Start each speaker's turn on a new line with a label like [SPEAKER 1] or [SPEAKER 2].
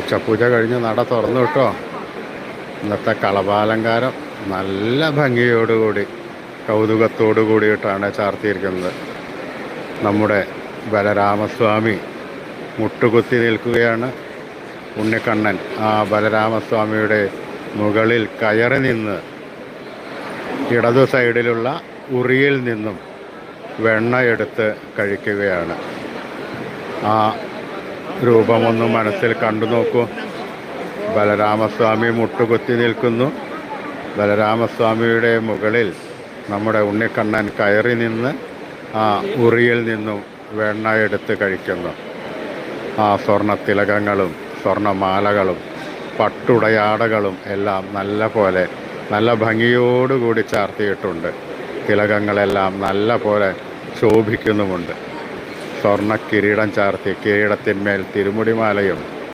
[SPEAKER 1] ഉച്ചപൂജ കഴിഞ്ഞ് നട തുറന്നു കേട്ടോ. ഇന്നത്തെ കളഭാലങ്കാരം നല്ല ഭംഗിയോടുകൂടി കൗതുകത്തോടു കൂടിയിട്ടാണ് ചാർത്തിയിരിക്കുന്നത്. നമ്മുടെ ബലരാമസ്വാമി മുട്ടുകുത്തി നിൽക്കുകയാണ്. ഉണ്ണിക്കണ്ണൻ ആ ബലരാമസ്വാമിയുടെ മുകളിൽ കയറി നിന്ന് ഇടതു സൈഡിലുള്ള ഉറിയിൽ നിന്നും വെണ്ണ എടുത്ത് കഴിക്കുകയാണ്. ആ രൂപമൊന്ന് മനസ്സിൽ കണ്ടു നോക്കൂ. ബലരാമസ്വാമി മുട്ടുകുത്തി നിൽക്കുന്നു. ബലരാമസ്വാമിയുടെ മുകളിൽ നമ്മുടെ ഉണ്ണിക്കണ്ണൻ കയറി നിന്ന് ആ ഉറിയിൽ നിന്നും വെണ്ണ എടുത്ത് കഴിക്കുന്നു. ആ സ്വർണ്ണത്തിലകങ്ങളും സ്വർണ്ണമാലകളും പട്ടുടയാടകളും എല്ലാം നല്ല ഭംഗിയോടുകൂടി ചാർത്തിയിട്ടുണ്ട്. തിലകങ്ങളെല്ലാം നല്ല പോലെ ശോഭിക്കുന്നുമുണ്ട്. സ്വർണ്ണ കിരീടം ചാർത്തി കിരീടത്തിന്മേൽ തിരുമുടിമാലയും